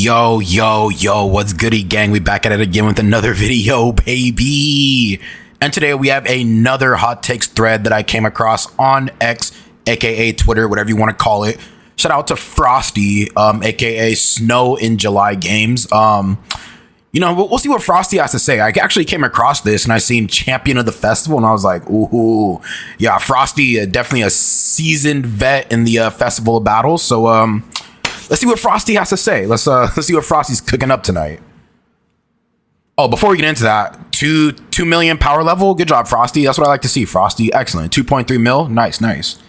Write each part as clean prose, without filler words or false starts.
Yo, what's goody, gang? We back at it again with another video, baby. And today we have another hot takes thread that I came across on X, aka Twitter, whatever you want to call it. Shout out to Frosty, aka Snow in July Games. We'll see what Frosty has to say. I actually came across this and I seen Champion of the Festival and I was like, ooh, yeah, Frosty, definitely a seasoned vet in the Festival of Battles. So let's see what Frosty has to say. Let's see what Frosty's cooking up tonight. Oh, before we get into that, 2 million power level. Good job, Frosty. That's what I like to see, Frosty. Excellent. 2.3 mil. Nice.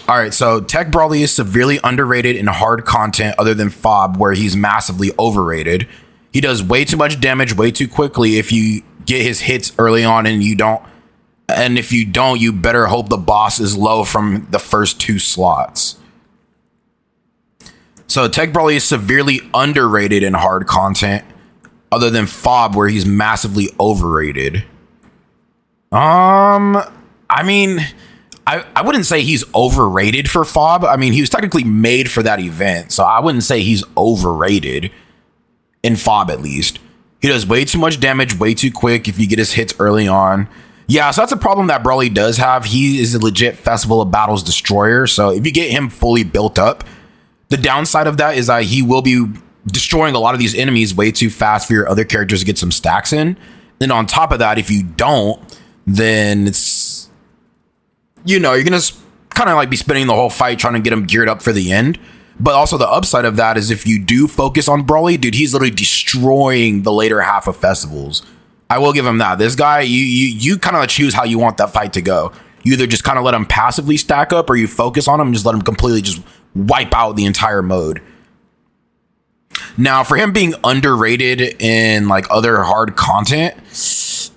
All right, so Tech Brawly is severely underrated in hard content other than Fob, where he's massively overrated. He does way too much damage way too quickly if you get his hits early on and you don't. And if you don't, you better hope the boss is low from the first 2 slots. So Tech Brawly is severely underrated in hard content other than Fob, where he's massively overrated. I wouldn't say he's overrated for Fob. I mean, he was technically made for that event, so I wouldn't say he's overrated in Fob, at least. He does way too much damage way too quick if you get his hits early on. Yeah, so that's a problem that Brawly does have. He is a legit Festival of Battles destroyer, so if you get him fully built up, the downside of that is that he will be destroying a lot of these enemies way too fast for your other characters to get some stacks in. And on top of that, if you don't, then it's, you're gonna kind of like be spending the whole fight trying to get him geared up for the end. But also the upside of that is if you do focus on Brawly, dude, he's literally destroying the later half of festivals. I will give him that. This guy, you kind of choose how you want that fight to go. You either just kind of let him passively stack up, or you focus on him and just let him completely just wipe out the entire mode. Now, for him being underrated in like other hard content, he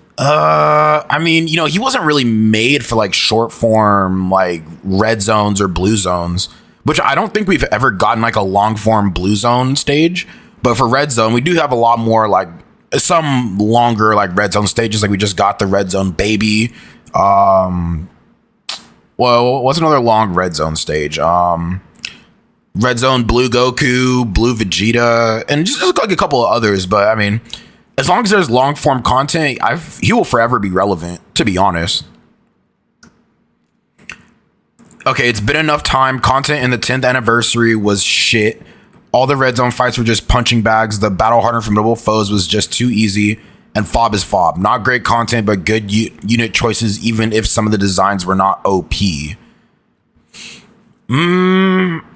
wasn't really made for like short form, like red zones or blue zones, which I don't think we've ever gotten like a long form blue zone stage. But for red zone, we do have a lot more like some longer like red zone stages. Like we just got the red zone baby. Well, what's another long red zone stage? Red Zone Blue Goku, Blue Vegeta, and just like a couple of others. But I mean, as long as there's long form content, he will forever be relevant, to be honest. Okay, it's been enough time. Content in the 10th anniversary was shit. All the Red Zone fights were just punching bags. The battle hardened formidable foes was just too easy. And Fob is Fob. Not great content, but good unit choices, even if some of the designs were not OP.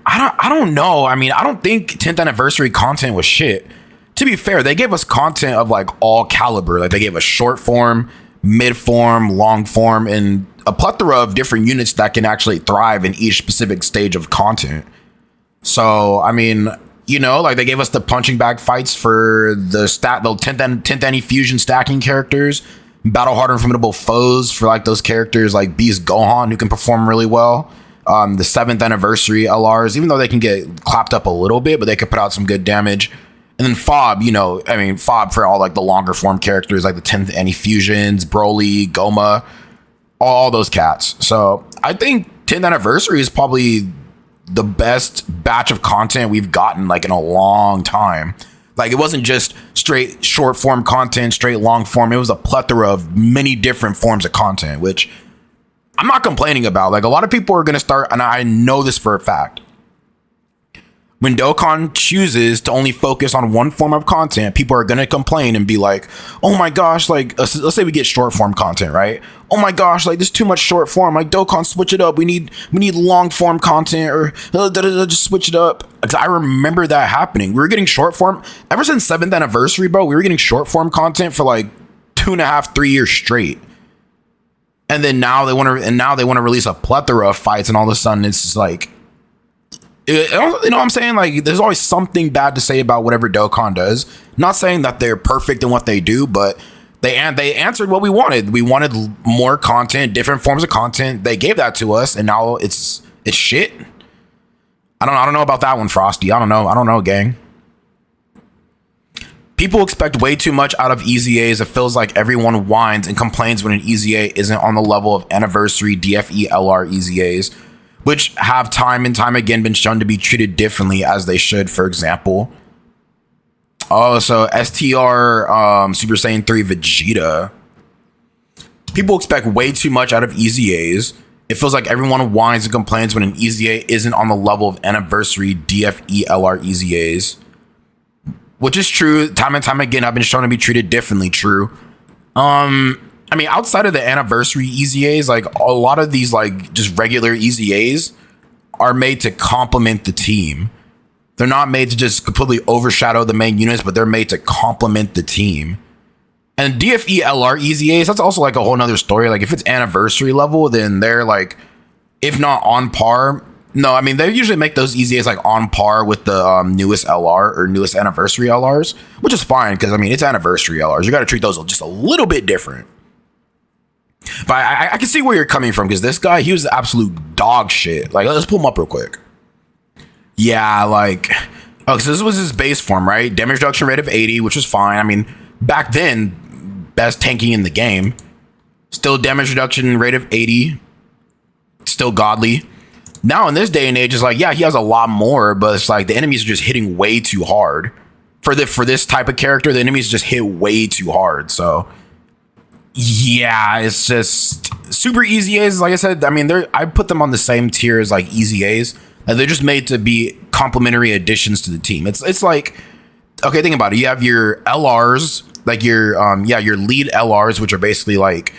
I don't know. I mean, I don't think 10th anniversary content was shit. To be fair, they gave us content of like all caliber. Like they gave us short form, mid form, long form, and a plethora of different units that can actually thrive in each specific stage of content. So, I mean, like they gave us the punching bag fights for the 10th Annie fusion stacking characters, battle hardened formidable foes for like those characters like Beast Gohan who can perform really well. The 7th anniversary LRs, even though they can get clapped up a little bit, but they could put out some good damage. And then Fob, Fob for all like the longer form characters like the 10th Annie fusions, Broly, Goma, all those cats. So I think 10th anniversary is probably the best batch of content we've gotten like in a long time. Like it wasn't just straight short form content, straight long form. It was a plethora of many different forms of content, which I'm not complaining about. Like a lot of people are going to start, and I know this for a fact. When Dokkan chooses to only focus on one form of content, people are going to complain and be like, oh my gosh, like, let's say we get short form content, right? Oh my gosh, like, there's too much short form. Like, Dokkan, switch it up. We need long form content, or just switch it up. Because I remember that happening. We were getting short form ever since 7th anniversary, bro. We were getting short form content for like 2.5, 3 years straight. And then now they want to release a plethora of fights, and all of a sudden it's just like, you know what I'm saying? Like, there's always something bad to say about whatever Dokkan does. Not saying that they're perfect in what they do, but they answered what we wanted. We wanted more content, different forms of content. They gave that to us, and now it's shit. I don't know about that one, Frosty. I don't know, gang. People expect way too much out of EZAs. It feels like everyone whines and complains when an EZA isn't on the level of anniversary DFE LR EZAs. which have time and time again been shown to be treated differently as they should. For example, Oh, so STR Super Saiyan 3 Vegeta. People expect way too much out of EZAs. It feels like everyone whines and complains when an EZA isn't on the level of anniversary DFE LR EZAs. Which is true. Time and time again, I've been shown to be treated differently. True. I mean, outside of the anniversary EZAs, like a lot of these, like just regular EZAs are made to complement the team. They're not made to just completely overshadow the main units, but they're made to complement the team. And DFE LR EZAs, that's also like a whole nother story. Like if it's anniversary level, then they're like, if not on par. No, I mean, they usually make those EZAs like on par with the newest LR or newest anniversary LRs, which is fine because I mean, it's anniversary LRs. You got to treat those just a little bit different. But I can see where you're coming from because this guy, he was absolute dog shit. Like, let's pull him up real quick. Yeah, like, oh, so this was his base form, right? Damage reduction rate of 80, which was fine. I mean, back then, best tanking in the game. Still damage reduction rate of 80. Still godly. Now in this day and age, it's like, yeah, he has a lot more, but it's like the enemies are just hitting way too hard. For this type of character, the enemies just hit way too hard. So yeah, it's just super EZAs. Like I said, I mean, I put them on the same tier as like EZAs. Like they're just made to be complementary additions to the team. It's like, okay, think about it. You have your LRs, like your lead LRs, which are basically like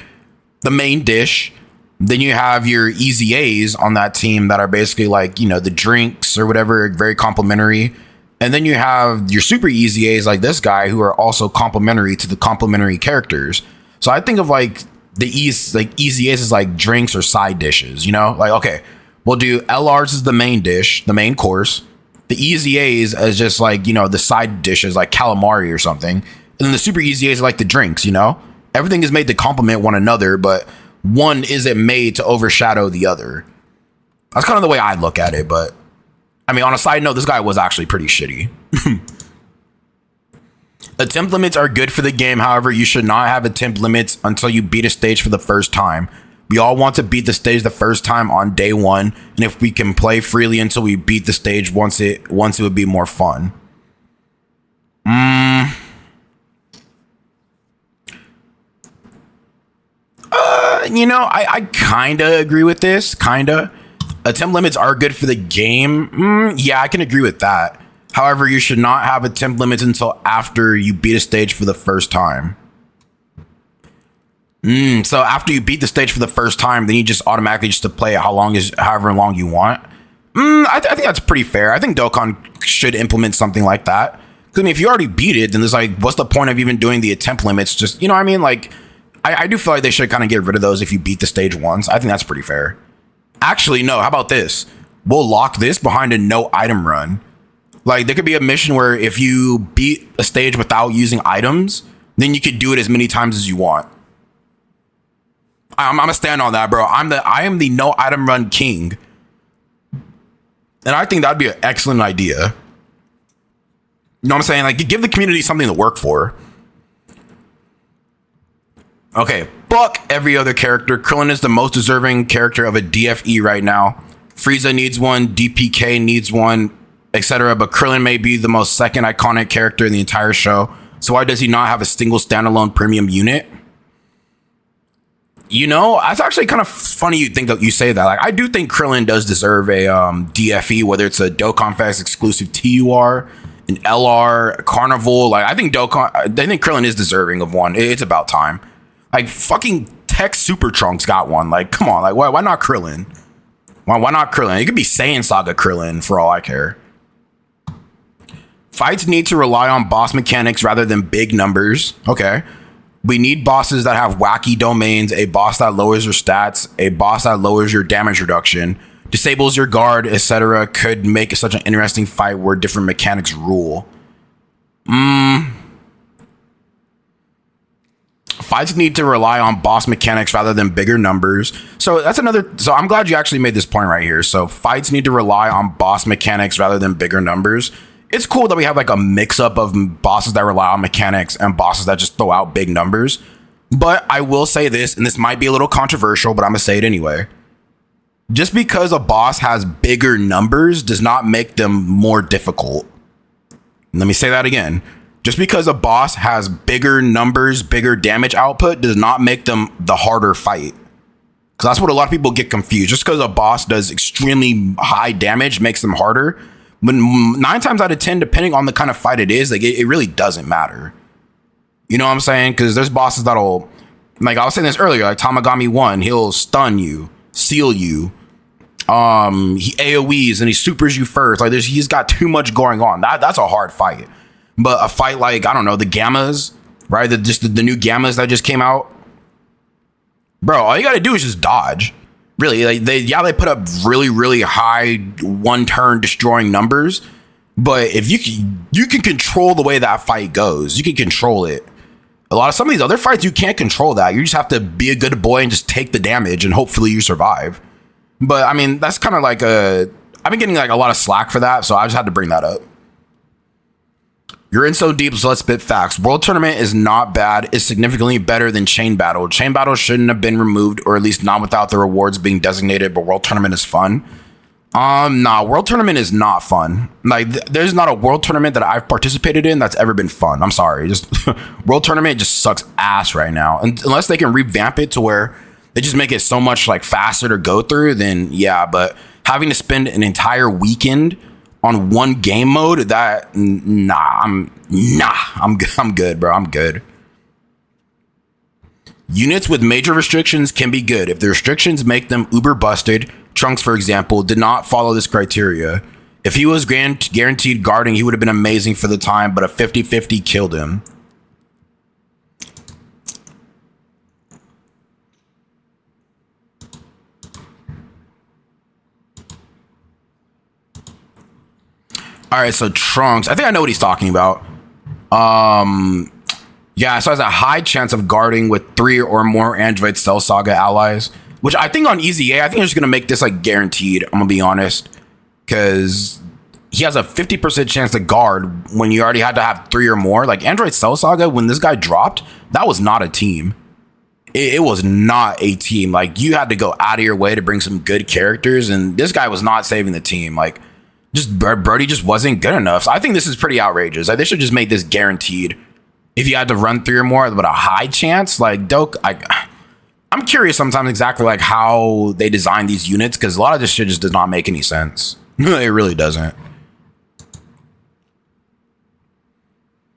the main dish. Then you have your EZAs on that team that are basically like, you know, the drinks or whatever, very complimentary. And then you have your super EZAs like this guy who are also complementary to the complementary characters. So I think of like EZAs as like drinks or side dishes, you know, like, okay, we'll do LRs as the main dish, the main course. The EZAs as just like, you know, the side dishes like calamari or something. And then the super EZAs are like the drinks, you know, everything is made to complement one another, but one isn't made to overshadow the other. That's kind of the way I look at it. But I mean, on a side note, this guy was actually pretty shitty. Attempt limits are good for the game. However, you should not have attempt limits until you beat a stage for the first time. We all want to beat the stage the first time on day one. And if we can play freely until we beat the stage once it would be more fun. You know, I kind of agree with this. Kind of. Attempt limits are good for the game. Yeah, I can agree with that. However, you should not have attempt limits until after you beat a stage for the first time. So after you beat the stage for the first time, then you just automatically just to play it however long you want. I think that's pretty fair. I think Dokkan should implement something like that. Because I mean, if you already beat it, then there's like, what's the point of even doing the attempt limits? Just, you know what I mean? Like, I do feel like they should kind of get rid of those if you beat the stage once. I think that's pretty fair. Actually, no. How about this? We'll lock this behind a no item run. Like, there could be a mission where if you beat a stage without using items, then you could do it as many times as you want. I'm gonna stand on that, bro. I am the no item run king. And I think that'd be an excellent idea. You know what I'm saying? Like, give the community something to work for. Okay, fuck every other character. Krillin is the most deserving character of a DFE right now. Frieza needs one, DPK needs one, etc. But Krillin may be the most second iconic character in the entire show. So why does he not have a single standalone premium unit? You know, it's actually kind of funny you think that you say that. Like, I do think Krillin does deserve a DFE, whether it's a Dokkan Fest exclusive TUR, an LR, a Carnival. Like, I think Krillin is deserving of one. It's about time. Like, fucking Tech Super Trunks got one. Like, come on. Like, why not Krillin? Why not Krillin? It could be Saiyan Saga Krillin for all I care. Fights need to rely on boss mechanics rather than big numbers. Okay. We need bosses that have wacky domains, a boss that lowers your stats, a boss that lowers your damage reduction, disables your guard, etc. Could make such an interesting fight where different mechanics rule. Fights need to rely on boss mechanics rather than bigger numbers. So that's another. So I'm glad you actually made this point right here. So fights need to rely on boss mechanics rather than bigger numbers. It's cool that we have like a mix up of bosses that rely on mechanics and bosses that just throw out big numbers. But I will say this, and this might be a little controversial, but I'm gonna say it anyway. Just because a boss has bigger numbers does not make them more difficult. Let me say that again. Just because a boss has bigger numbers, bigger damage output does not make them the harder fight. Because that's what a lot of people get confused. Just because a boss does extremely high damage makes them harder. But 9 times out of 10, depending on the kind of fight it is, like it really doesn't matter. You know what I'm saying? Because there's bosses that'll, like I was saying this earlier, like Tamagami 1, he'll stun you, seal you. He AoEs and he supers you first. Like he's got too much going on. That's a hard fight. But a fight like, I don't know, the Gammas, right? The new Gammas that just came out. Bro, all you gotta do is just dodge. Really, like they put up really, really high one-turn destroying numbers. But if you can control the way that fight goes. You can control it. Some of these other fights, you can't control that. You just have to be a good boy and just take the damage and hopefully you survive. But I mean, that's kind of like I've been getting like a lot of slack for that, so I just had to bring that up. You're in so deep, so let's spit facts. World Tournament is not bad. It's significantly better than Chain Battle. Chain Battle shouldn't have been removed, or at least not without the rewards being designated, but World Tournament is fun. Nah, World Tournament is not fun. Like, there's not a World Tournament that I've participated in that's ever been fun. I'm sorry. Just World Tournament just sucks ass right now. And unless they can revamp it to where they just make it so much like faster to go through, then yeah, but having to spend an entire weekend on one game mode, I'm good, bro. I'm good. Units with major restrictions can be good. If the restrictions make them uber busted, Trunks, for example, did not follow this criteria. If he was guaranteed guarding, he would have been amazing for the time, but a 50-50 killed him. All right, so Trunks, I think I know what he's talking about. Yeah, so has a high chance of guarding with 3 or more Android Cell Saga allies, which I think on Easy A, I think they're just gonna make this like guaranteed. I'm gonna be honest, because he has a 50% chance to guard when you already had to have 3 or more. Like Android Cell Saga, when this guy dropped, that was not a team. It was not a team. Like you had to go out of your way to bring some good characters, and this guy was not saving the team. Like. Just Brody just wasn't good enough. So I think this is pretty outrageous. Like they should just make this guaranteed. If you had to run 3 or more, but a high chance, like I'm curious sometimes exactly like how they design these units, because a lot of this shit just does not make any sense. It really doesn't.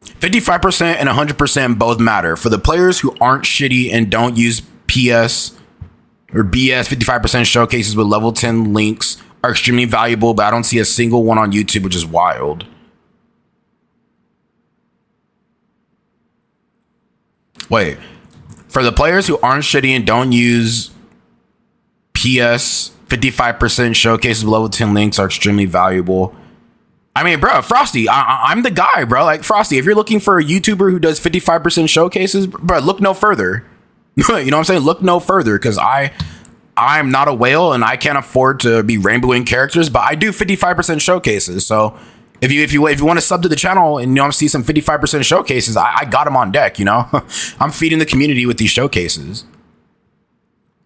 55% and 100% both matter. For the players who aren't shitty and don't use PS or BS, 55% showcases with level 10 links are extremely valuable, but I don't see a single one on YouTube, which is wild. Wait, for the players who aren't shitty and don't use PS, 55% showcases with level 10 links are extremely valuable. I mean, bro, Frosty, I'm the guy, bro. Like, Frosty, if you're looking for a YouTuber who does 55% showcases, bro, look no further. You know what I'm saying? Look no further, because I'm not a whale and I can't afford to be rainbowing characters, but I do 55% showcases. So if you want to sub to the channel and see some 55% showcases, I got them on deck. I'm feeding the community with these showcases.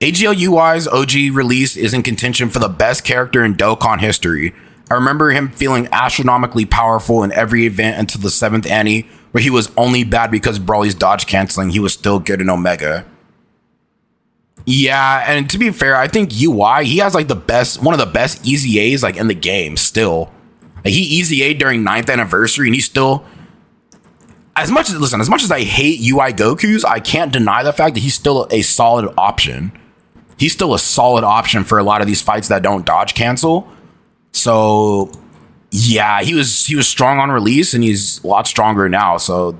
AGL UI's OG release is in contention for the best character in Dokkan history. I remember him feeling astronomically powerful in every event until the 7th Annie, where he was only bad because Brawly's dodge canceling. He was still good in Omega. Yeah, and to be fair, I think UI, he has like one of the best Easy A's like in the game still. Like he Easy A during 9th anniversary, and he's still as much as I hate UI Goku's, I can't deny the fact that he's still a solid option. He's still a solid option for a lot of these fights that don't dodge cancel. So yeah, he was strong on release, and he's a lot stronger now. So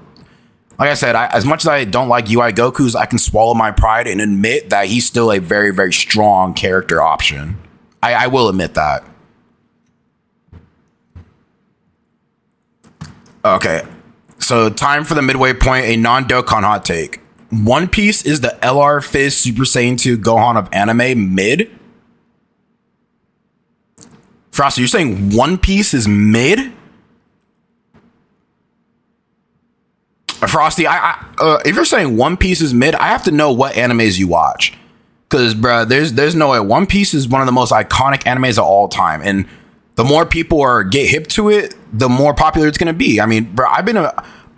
like I said, as much as I don't like UI Goku's, I can swallow my pride and admit that he's still a very, very strong character option. I will admit that. Okay, so time for the midway point, a non-Dokkan hot take. One Piece is the LR Fizz Super Saiyan 2 Gohan of anime mid? Frosty, you're saying One Piece is mid? Frosty, if you're saying One Piece is mid, I have to know what animes you watch. Because, bro, there's no way. One Piece is one of the most iconic animes of all time. And the more people get hip to it, the more popular it's going to be. I mean, bro, I'm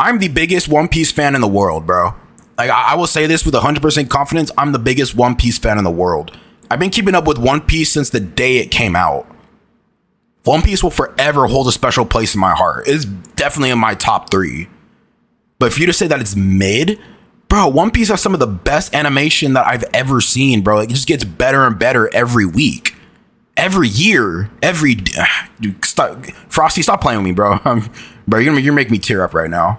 I'm the biggest One Piece fan in the world, bro. Like, I will say this with 100% confidence. I'm the biggest One Piece fan in the world. I've been keeping up with One Piece since the day it came out. One Piece will forever hold a special place in my heart. It's definitely in my top 3. But for you to say that it's mid, bro, One Piece has some of the best animation that I've ever seen, bro. Like, it just gets better and better every week. Every year. Dude, stop. Frosty, stop playing with me, bro. Bro, you're making me tear up right now.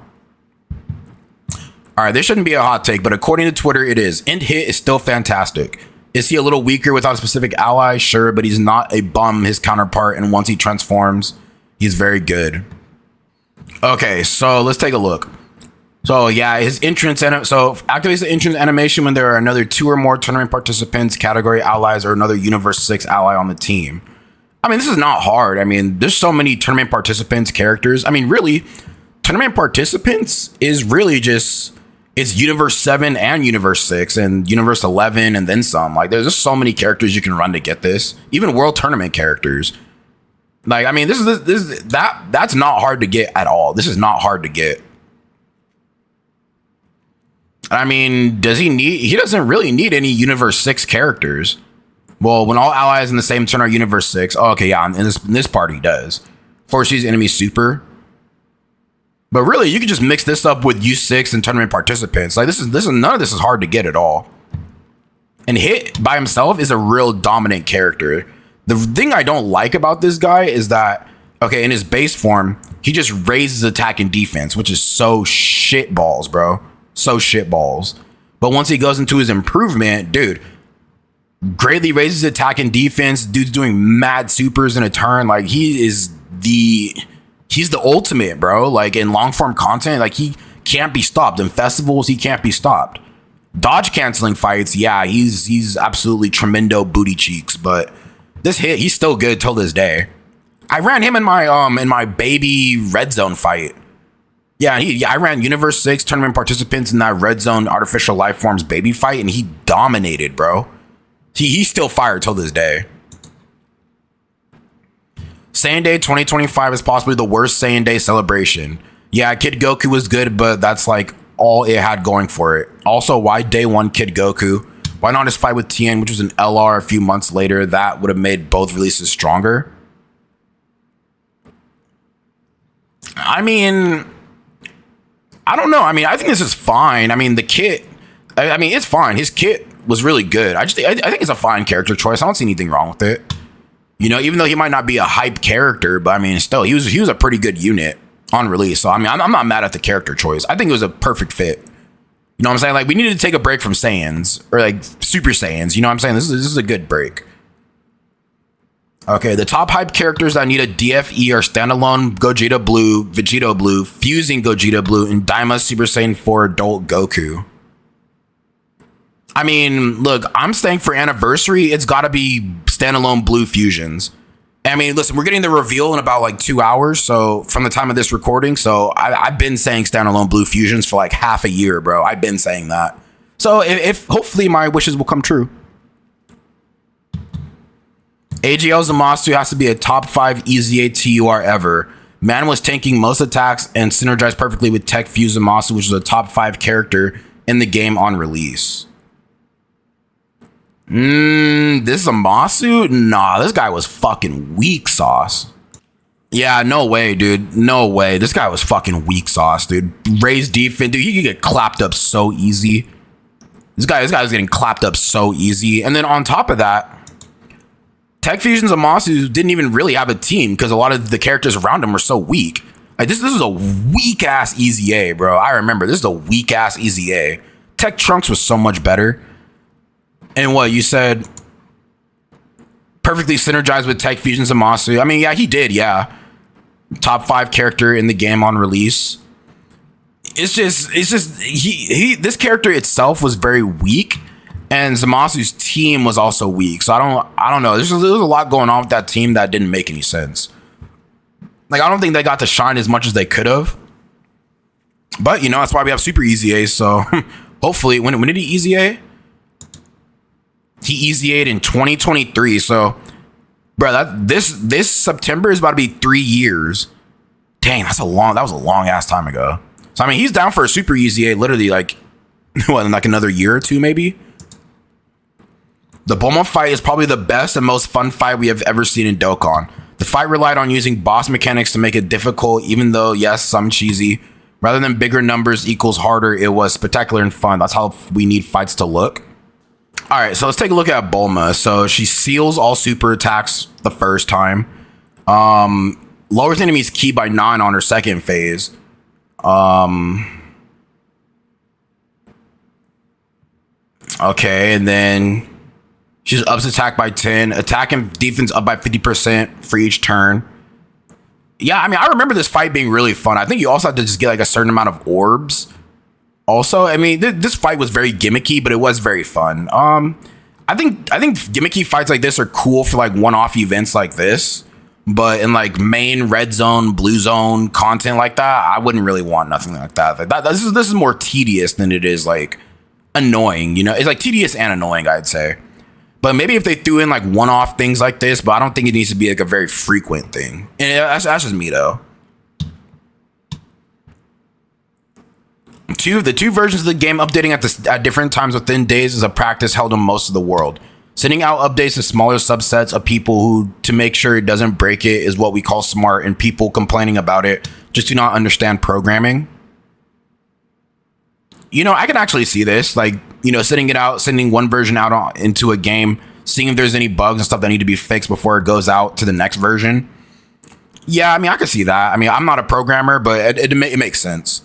All right, this shouldn't be a hot take, but according to Twitter, it is. End Hit is still fantastic. Is he a little weaker without a specific ally? Sure, but he's not a bum, his counterpart, and once he transforms, he's very good. Okay, so let's take a look. So yeah, his entrance, so activates the entrance animation when there are another 2 or more tournament participants, category allies, or another Universe 6 ally on the team. I mean, this is not hard. I mean, there's so many tournament participants, characters. I mean, really, tournament participants is really just, it's Universe 7 and Universe 6 and Universe 11 and then some. Like, there's just so many characters you can run to get this. Even World Tournament characters. Like, I mean, that's not hard to get at all. This is not hard to get. I mean, he doesn't really need any Universe 6 characters. Well, when all allies in the same turn are Universe 6. Oh, okay, yeah, in this part he does. Force use enemy super. But really, you can just mix this up with U6 and tournament participants. Like, this is none of this is hard to get at all. And Hit by himself is a real dominant character. The thing I don't like about this guy is that, okay, in his base form, he just raises attack and defense, which is so shitballs, bro. So shitballs. But once he goes into his improvement, dude, greatly raises attack and defense. Dude's doing mad supers in a turn. Like, he's the ultimate, bro. Like, in long form content, like, he can't be stopped. In festivals, he can't be stopped. Dodge canceling fights, yeah, he's absolutely tremendo booty cheeks. But this Hit, he's still good till this day. I ran him in my baby red zone fight. Yeah, I ran Universe 6 tournament participants in that red zone artificial life forms baby fight, and he dominated, bro. He's still fired till this day. Saiyan Day 2025 is possibly the worst Saiyan Day celebration. Yeah, Kid Goku was good, but that's like all it had going for it. Also, why Day 1 Kid Goku? Why not his fight with Tien, which was an LR a few months later? That would have made both releases stronger. I mean, I don't know. I mean, I think this is fine. I mean, the kit, I mean, it's fine. His kit was really good. I think it's a fine character choice. I don't see anything wrong with it. You know, even though he might not be a hype character, but I mean, still, he was a pretty good unit on release. So I mean, I'm not mad at the character choice. I think it was a perfect fit. You know what I'm saying? Like, we needed to take a break from Saiyans, or like Super Saiyans. You know what I'm saying? This is a good break. Okay, the top hype characters that need a DFE are standalone Gogeta Blue, Vegito Blue, fusing Gogeta Blue, and Daima Super Saiyan 4 Adult Goku. I mean, look, I'm saying for anniversary, it's got to be standalone Blue fusions. I mean, listen, we're getting the reveal in about like 2 hours, so from the time of this recording. So I've been saying standalone Blue fusions for like half a year, bro. I've been saying that. So if hopefully my wishes will come true. AGL Zamasu has to be a top 5 EZA TUR ever. Man was tanking most attacks and synergized perfectly with Tech Fuse Zamasu, which is a top 5 character in the game on release. This Zamasu? Nah, this guy was fucking weak sauce. Yeah, no way, dude. No way. This guy was fucking weak sauce, dude. Raised defense. Dude, he could get clapped up so easy. This guy was getting clapped up so easy. And then on top of that, Tech Fusion Zamasu didn't even really have a team because a lot of the characters around him were so weak. Like, this is a weak ass EZA, bro. I remember this is a weak ass EZA. Tech Trunks was so much better. And what you said, perfectly synergized with Tech Fusion Zamasu. I mean, yeah, he did. Yeah, top 5 character in the game on release. It's just this character itself was very weak. And Zamasu's team was also weak. So I don't know. There's a lot going on with that team that didn't make any sense. Like, I don't think they got to shine as much as they could have. But, you know, that's why we have Super EZA. So hopefully, when did he EZA? He EZA'd in 2023. So, bro, this September is about to be 3 years. Dang, that was a long ass time ago. So I mean, he's down for a super easy A, literally like what, in like another year or two, maybe. The Bulma fight is probably the best and most fun fight we have ever seen in Dokkan. The fight relied on using boss mechanics to make it difficult, even though, yes, some cheesy. Rather than bigger numbers equals harder, it was spectacular and fun. That's how we need fights to look. All right, so let's take a look at Bulma. So she seals all super attacks the first time. Lowers enemy's ki by 9 on her second phase. Okay, and then she just ups attack by 10. Attack and defense up by 50% for each turn. Yeah, I mean, I remember this fight being really fun. I think you also had to just get like a certain amount of orbs. Also, I mean, this fight was very gimmicky, but it was very fun. I think gimmicky fights like this are cool for like one-off events like this. But in like main red zone, blue zone content like that, I wouldn't really want nothing like that. This is more tedious than it is like annoying. You know, it's like tedious and annoying, I'd say. But maybe if they threw in like one-off things like this, but I don't think it needs to be like a very frequent thing. And that's just me though. The two versions of the game updating at different times within days is a practice held in most of the world. Sending out updates to smaller subsets of people who, to make sure it doesn't break it, is what we call smart, and people complaining about it just do not understand programming. You know, I can actually see this, like, you know, sending one version out into a game, seeing if there's any bugs and stuff that need to be fixed before it goes out to the next version. Yeah, I mean, I can see that. I mean, I'm not a programmer, but it makes sense.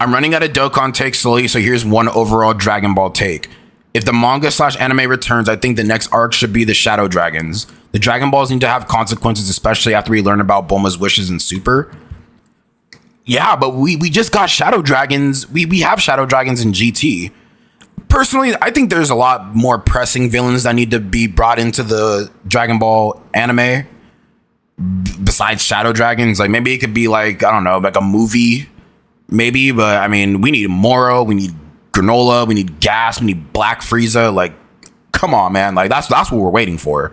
I'm running out of Dokkan take slowly, so here's one overall Dragon Ball take. If the manga/anime returns, I think the next arc should be the Shadow Dragons. The Dragon Balls need to have consequences, especially after we learn about Bulma's wishes in Super. Yeah, but we just got Shadow Dragons. We have Shadow Dragons in GT. Personally, I think there's a lot more pressing villains that need to be brought into the Dragon Ball anime besides Shadow Dragons. Like maybe it could be like, I don't know, like a movie. Maybe, but I mean, we need Moro, we need Granola, we need Gas, we need Black Frieza. Like, come on, man. Like, that's what we're waiting for.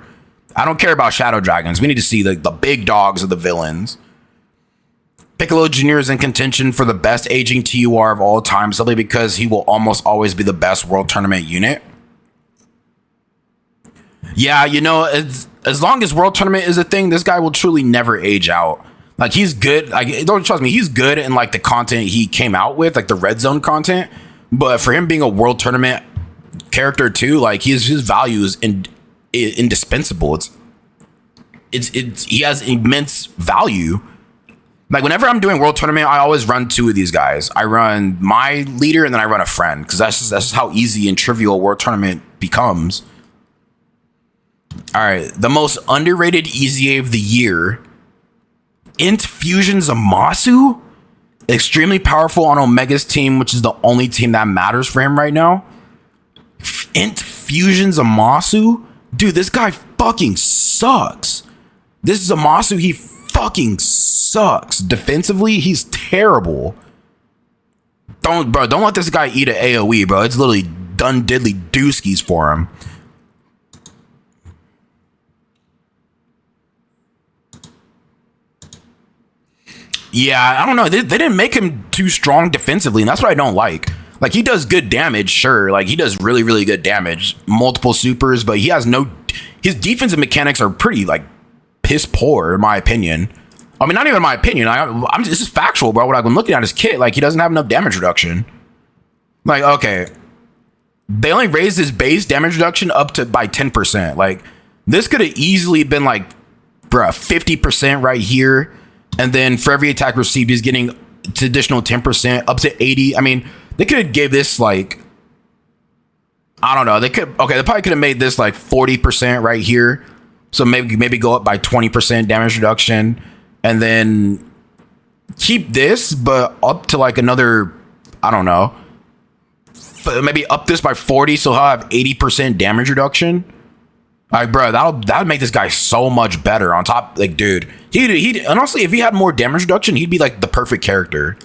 I don't care about Shadow Dragons. We need to see the big dogs of the villains. Piccolo Jr. is in contention for the best aging TUR of all time, simply because he will almost always be the best World Tournament unit. Yeah, you know, as long as World Tournament is a thing, this guy will truly never age out. Like, he's good. Like, don't trust me. He's good in like the content he came out with, like the Red Zone content. But for him being a World Tournament character too, like his value is indispensable. He has immense value. Like whenever I'm doing World Tournament, I always run two of these guys. I run my leader and then I run a friend, because that's just how easy and trivial World Tournament becomes. All right, the most underrated EZA of the year. Int Fusion Zamasu, extremely powerful on Omega's team, which is the only team that matters for him right now. Int Fusion Zamasu, dude, this guy fucking sucks. This Zamasu, he fucking sucks. Defensively, he's terrible. Don't let this guy eat an AoE, bro. It's literally done diddly dooskies for him. Yeah, I don't know. They didn't make him too strong defensively, and that's what I don't like. Like, he does good damage, sure. Like, he does really, really good damage. Multiple supers, but he has no... His defensive mechanics are pretty, like, piss poor, in my opinion. I mean, not even in my opinion. This is factual, bro. When I'm looking at his kit, like, he doesn't have enough damage reduction. Like, okay. They only raised his base damage reduction up to by 10%. Like, this could have easily been, like, bruh, 50% right here. And then for every attack received, he's getting to additional 10% up to 80. I mean, they could have gave this like, I don't know. They probably could have made this like 40% right here. So maybe go up by 20% damage reduction, and then keep this, but up to like another, I don't know, maybe up this by 40. So he'll have 80% damage reduction. Like, bro, that would make this guy so much better. On top, like, dude, he honestly, if he had more damage reduction, he'd be like the perfect character.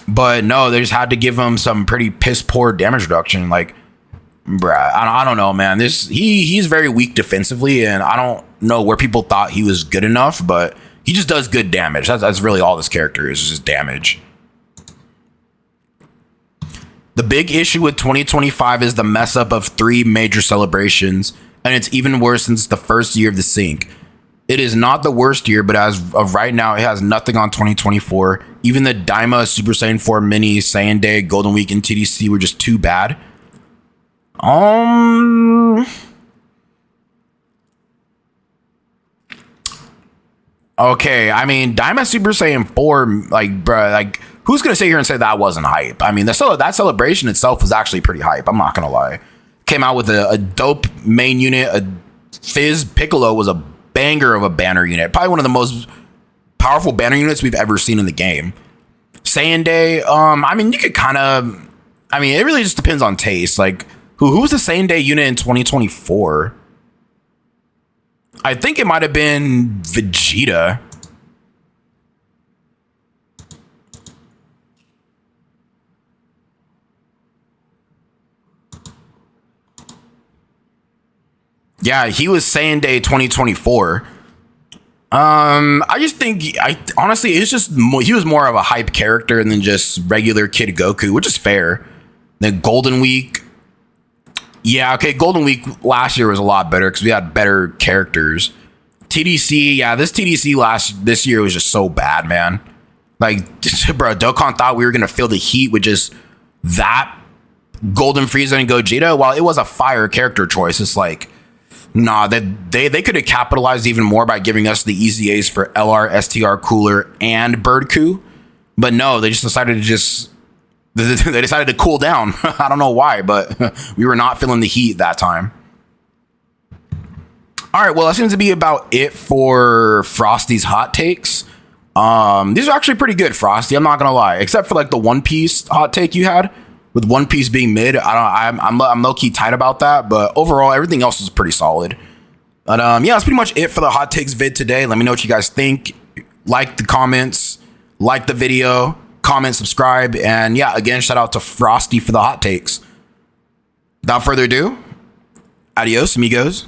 But no, they just had to give him some pretty piss poor damage reduction. Like, bruh, I don't know, man. He's very weak defensively, and I don't know where people thought he was good enough. But He just does good damage. That's really all this character is just damage. The big issue with 2025 is the mess up of 3 major celebrations, and it's even worse since the first year of the sync. It is not the worst year, but as of right now, it has nothing on 2024. Even the Daima Super Saiyan 4 Mini, Saiyan Day, Golden Week, and TDC were just too bad. Okay, I mean, Daima Super Saiyan 4, like, bruh, like, who's gonna sit here and say that wasn't hype? I mean, that celebration itself was actually pretty hype. I'm not gonna lie. Came out with a dope main unit. A Fizz Piccolo was a banger of a banner unit. Probably one of the most powerful banner units we've ever seen in the game. Saiyan Day, I mean, you could kind of, I mean, it really just depends on taste. Like, who was the Saiyan Day unit in 2024? I think it might have been Vegeta. Yeah, he was Saiyan Day 2024. I just think honestly, it's just he was more of a hype character than just regular Kid Goku, which is fair. Then Golden Week, yeah, okay, Golden Week last year was a lot better because we had better characters. TDC, yeah, this this year was just so bad, man. Like, bro, Dokkan thought we were gonna feel the heat with just that Golden Frieza and Gogeta. While it was a fire character choice, it's like, nah, they could have capitalized even more by giving us the easy A's for LR, STR, Cooler, and Bird Coup. But no, they just decided to cool down. I don't know why, but we were not feeling the heat that time. All right, well, that seems to be about it for Frosty's hot takes. These are actually pretty good, Frosty. I'm not gonna lie, except for like the One Piece hot take you had with One Piece being mid. I'm low key tight about that, but overall, everything else is pretty solid. But yeah, that's pretty much it for the hot takes vid today. Let me know what you guys think. Like the comments, like the video, comment, subscribe, and yeah, again, shout out to Frosty for the hot takes. Without further ado, adios, amigos.